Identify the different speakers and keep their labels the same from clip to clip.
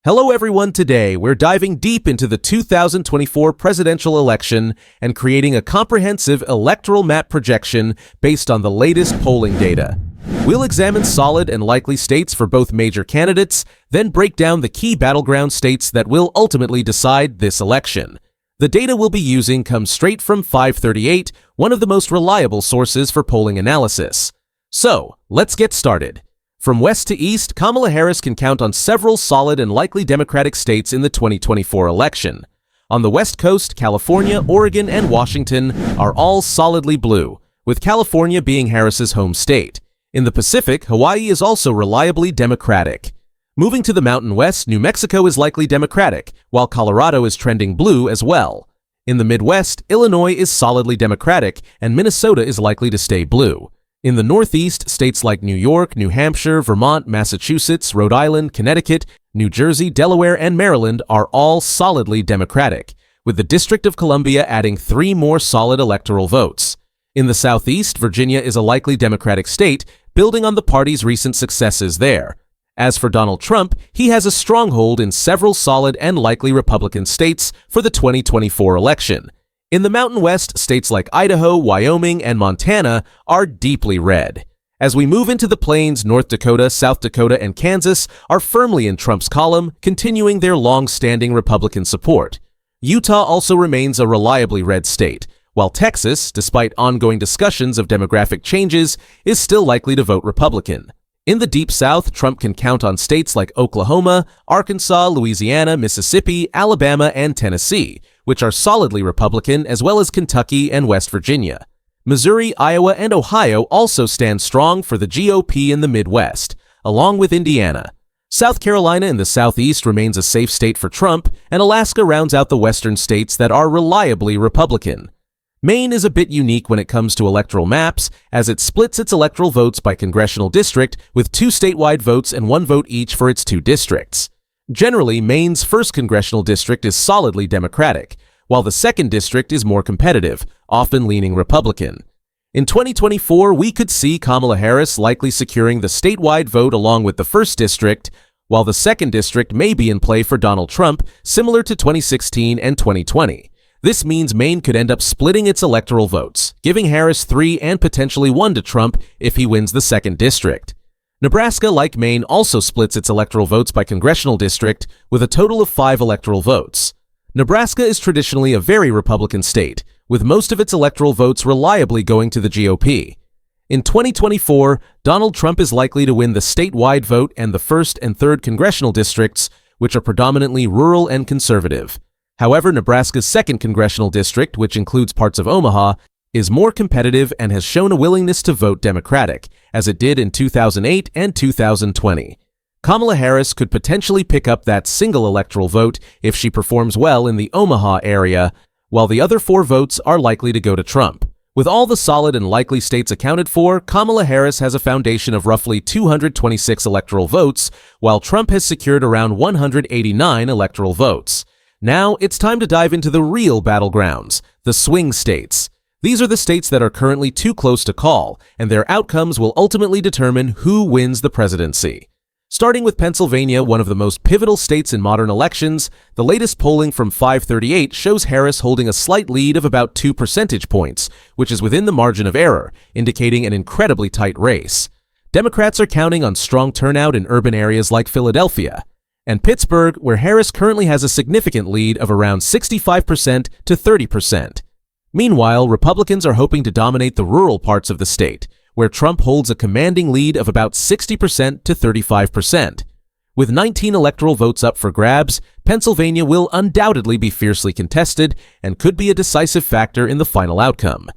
Speaker 1: Hello everyone, today we're diving deep into the 2024 presidential election and creating a comprehensive electoral map projection based on the latest polling data. We'll examine solid and likely states for both major candidates, then break down the key battleground states that will ultimately decide this election. The data we'll be using comes straight from 538, one of the most reliable sources for polling analysis. So, let's get started. From west to east, Kamala Harris can count on several solid and likely Democratic states in the 2024 election. On the West Coast, California, Oregon, and Washington are all solidly blue, with California being Harris's home state. In the Pacific, Hawaii is also reliably Democratic. Moving to the Mountain West, New Mexico is likely Democratic, while Colorado is trending blue as well. In the Midwest, Illinois is solidly Democratic, and Minnesota is likely to stay blue. In the Northeast, states like New York, New Hampshire, Vermont, Massachusetts, Rhode Island, Connecticut, New Jersey, Delaware, and Maryland are all solidly Democratic, with the District of Columbia adding 3 more solid electoral votes. In the Southeast, Virginia is a likely Democratic state, building on the party's recent successes there. As for Donald Trump, he has a stronghold in several solid and likely Republican states for the 2024 election. In the Mountain West, states like Idaho, Wyoming, and Montana are deeply red. As we move into the plains, North Dakota, South Dakota, and Kansas are firmly in Trump's column, continuing their long-standing Republican support. Utah also remains a reliably red state, while Texas, despite ongoing discussions of demographic changes, is still likely to vote Republican. In the Deep South, Trump can count on states like Oklahoma, Arkansas, Louisiana, Mississippi, Alabama, and Tennessee, which are solidly Republican, as well as Kentucky and West Virginia. Missouri, Iowa, and Ohio also stand strong for the GOP in the Midwest, along with Indiana. South Carolina in the Southeast remains a safe state for Trump, and Alaska rounds out the western states that are reliably Republican. Maine is a bit unique when it comes to electoral maps, as it splits its electoral votes by congressional district with 2 statewide votes and 1 vote each for its 2 districts. Generally, Maine's 1st congressional district is solidly Democratic, while the 2nd district is more competitive, often leaning Republican. In 2024, we could see Kamala Harris likely securing the statewide vote along with the 1st district, while the 2nd district may be in play for Donald Trump, similar to 2016 and 2020. This means Maine could end up splitting its electoral votes, giving Harris 3 and potentially 1 to Trump if he wins the 2nd district. Nebraska, like Maine, also splits its electoral votes by congressional district with a total of 5 electoral votes. Nebraska is traditionally a very Republican state, with most of its electoral votes reliably going to the GOP. In 2024, Donald Trump is likely to win the statewide vote and the 1st and 3rd congressional districts, which are predominantly rural and conservative. However, Nebraska's 2nd congressional district, which includes parts of Omaha, is more competitive and has shown a willingness to vote Democratic, as it did in 2008 and 2020. Kamala Harris could potentially pick up that single electoral vote if she performs well in the Omaha area, while the other 4 votes are likely to go to Trump. With all the solid and likely states accounted for, Kamala Harris has a foundation of roughly 226 electoral votes, while Trump has secured around 189 electoral votes. Now, it's time to dive into the real battlegrounds, the swing states. These are the states that are currently too close to call, and their outcomes will ultimately determine who wins the presidency. Starting with Pennsylvania, one of the most pivotal states in modern elections, the latest polling from 538 shows Harris holding a slight lead of about 2 percentage points, which is within the margin of error, indicating an incredibly tight race. Democrats are counting on strong turnout in urban areas like Philadelphia and Pittsburgh, where Harris currently has a significant lead of around 65% to 30%. Meanwhile, Republicans are hoping to dominate the rural parts of the state, where Trump holds a commanding lead of about 60% to 35%. With 19 electoral votes up for grabs, Pennsylvania will undoubtedly be fiercely contested and could be a decisive factor in the final outcome.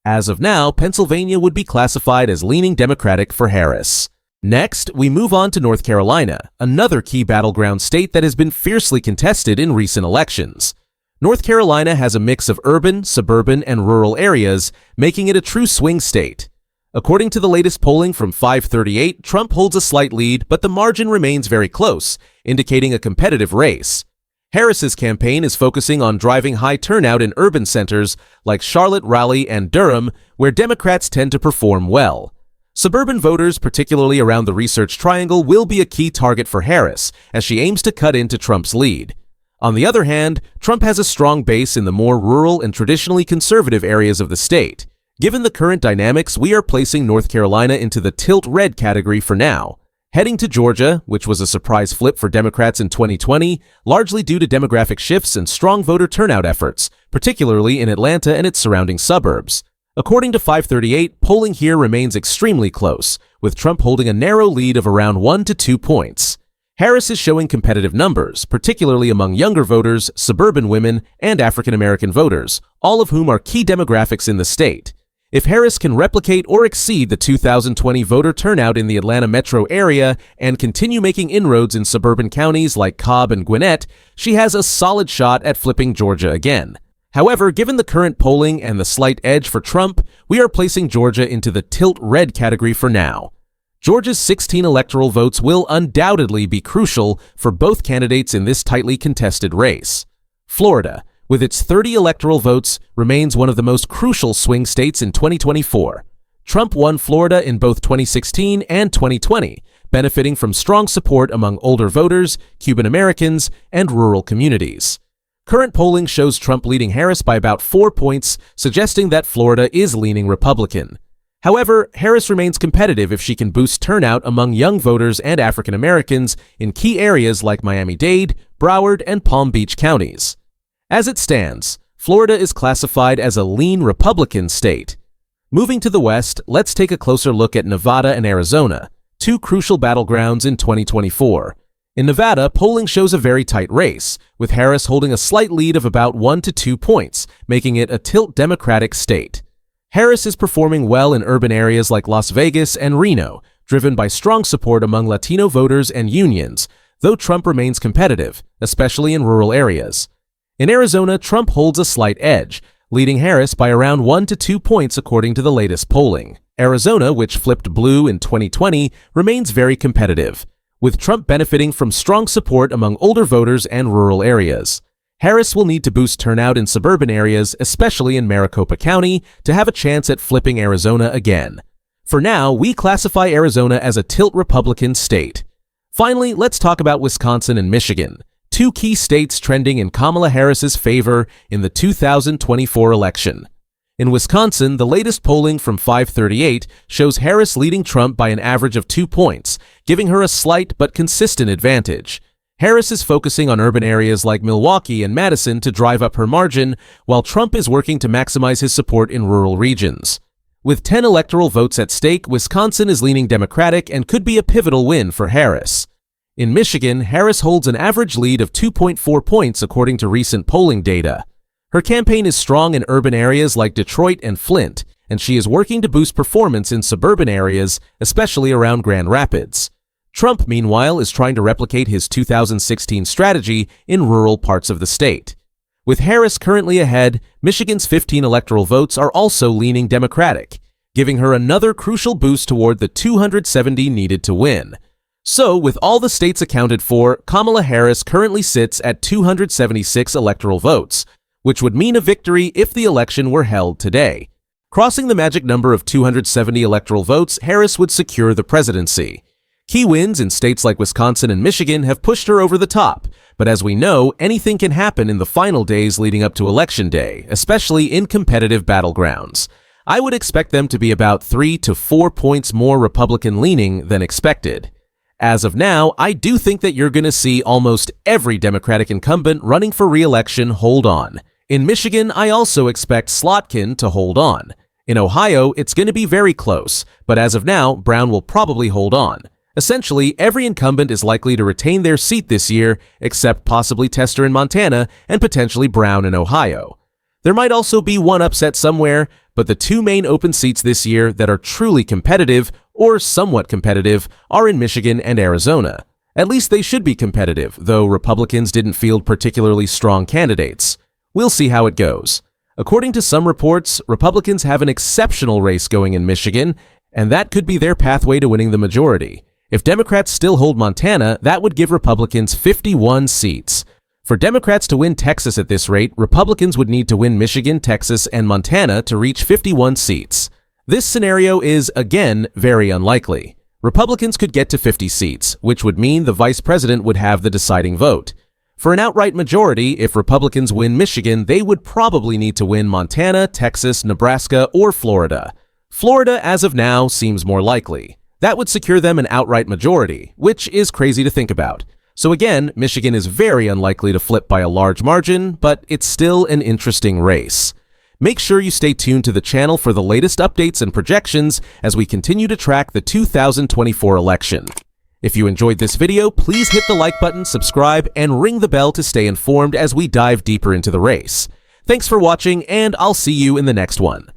Speaker 1: As of now, Pennsylvania would be classified as leaning Democratic for Harris. Next, we move on to North Carolina, another key battleground state that has been fiercely contested in recent elections. North Carolina has a mix of urban, suburban, and rural areas, making it a true swing state. According to the latest polling from 538, Trump holds a slight lead, but the margin remains very close, indicating a competitive race. Harris's campaign is focusing on driving high turnout in urban centers like Charlotte, Raleigh, and Durham, where Democrats tend to perform well. Suburban voters, particularly around the Research Triangle, will be a key target for Harris as she aims to cut into Trump's lead. On the other hand, Trump has a strong base in the more rural and traditionally conservative areas of the state. Given the current dynamics, we are placing North Carolina into the tilt red category for now. Heading to Georgia, which was a surprise flip for Democrats in 2020, largely due to demographic shifts and strong voter turnout efforts, particularly in Atlanta and its surrounding suburbs. According to 538, polling here remains extremely close, with Trump holding a narrow lead of around 1 to 2 points. Harris is showing competitive numbers, particularly among younger voters, suburban women, and African American voters, all of whom are key demographics in the state. If Harris can replicate or exceed the 2020 voter turnout in the Atlanta metro area and continue making inroads in suburban counties like Cobb and Gwinnett, she has a solid shot at flipping Georgia again. However, given the current polling and the slight edge for Trump, we are placing Georgia into the tilt red category for now. Georgia's 16 electoral votes will undoubtedly be crucial for both candidates in this tightly contested race. Florida, with its 30 electoral votes, remains one of the most crucial swing states in 2024. Trump won Florida in both 2016 and 2020, benefiting from strong support among older voters, Cuban Americans, and rural communities. Current polling shows Trump leading Harris by about 4 points, suggesting that Florida is leaning Republican. However, Harris remains competitive if she can boost turnout among young voters and African Americans in key areas like Miami-Dade, Broward, and Palm Beach counties. As it stands, Florida is classified as a lean Republican state. Moving to the west, let's take a closer look at Nevada and Arizona, two crucial battlegrounds in 2024. In Nevada, polling shows a very tight race, with Harris holding a slight lead of about 1 to 2 points, making it a tilt Democratic state. Harris is performing well in urban areas like Las Vegas and Reno, driven by strong support among Latino voters and unions, though Trump remains competitive, especially in rural areas. In Arizona, Trump holds a slight edge, leading Harris by around 1 to 2 points according to the latest polling. Arizona, which flipped blue in 2020, remains very competitive, with Trump benefiting from strong support among older voters and rural areas. Harris will need to boost turnout in suburban areas, especially in Maricopa County, to have a chance at flipping Arizona again. For now, we classify Arizona as a tilt Republican state. Finally, let's talk about Wisconsin and Michigan, two key states trending in Kamala Harris's favor in the 2024 election. In Wisconsin, the latest polling from 538 shows Harris leading Trump by an average of 2 points, giving her a slight but consistent advantage. Harris is focusing on urban areas like Milwaukee and Madison to drive up her margin, while Trump is working to maximize his support in rural regions. With 10 electoral votes at stake, Wisconsin is leaning Democratic and could be a pivotal win for Harris. In Michigan, Harris holds an average lead of 2.4 points according to recent polling data. Her campaign is strong in urban areas like Detroit and Flint, and she is working to boost performance in suburban areas, especially around Grand Rapids. Trump, meanwhile, is trying to replicate his 2016 strategy in rural parts of the state. With Harris currently ahead, Michigan's 15 electoral votes are also leaning Democratic, giving her another crucial boost toward the 270 needed to win. So, with all the states accounted for, Kamala Harris currently sits at 276 electoral votes, which would mean a victory if the election were held today. Crossing the magic number of 270 electoral votes, Harris would secure the presidency. Key wins in states like Wisconsin and Michigan have pushed her over the top, but as we know, anything can happen in the final days leading up to Election Day, especially in competitive battlegrounds. I would expect them to be about 3 to 4 points more Republican-leaning than expected. As of now, I do think that you're going to see almost every Democratic incumbent running for re-election hold on. In Michigan, I also expect Slotkin to hold on. In Ohio, it's going to be very close, but as of now, Brown will probably hold on. Essentially, every incumbent is likely to retain their seat this year, except possibly Tester in Montana and potentially Brown in Ohio. There might also be one upset somewhere, but the two main open seats this year that are truly competitive, or somewhat competitive, are in Michigan and Arizona. At least they should be competitive, though Republicans didn't field particularly strong candidates. We'll see how it goes. According to some reports, Republicans have an exceptional race going in Michigan, and that could be their pathway to winning the majority. If Democrats still hold Montana, that would give Republicans 51 seats. For Democrats to win Texas at this rate, Republicans would need to win Michigan, Texas, and Montana to reach 51 seats. This scenario is, again, very unlikely. Republicans could get to 50 seats, which would mean the vice president would have the deciding vote. For an outright majority, if Republicans win Michigan, they would probably need to win Montana, Texas, Nebraska, or Florida. Florida, as of now, seems more likely. That would secure them an outright majority, which is crazy to think about. So again, Michigan is very unlikely to flip by a large margin, but it's still an interesting race. Make sure you stay tuned to the channel for the latest updates and projections as we continue to track the 2024 election. If you enjoyed this video, please hit the like button, subscribe, and ring the bell to stay informed as we dive deeper into the race. Thanks for watching, and I'll see you in the next one.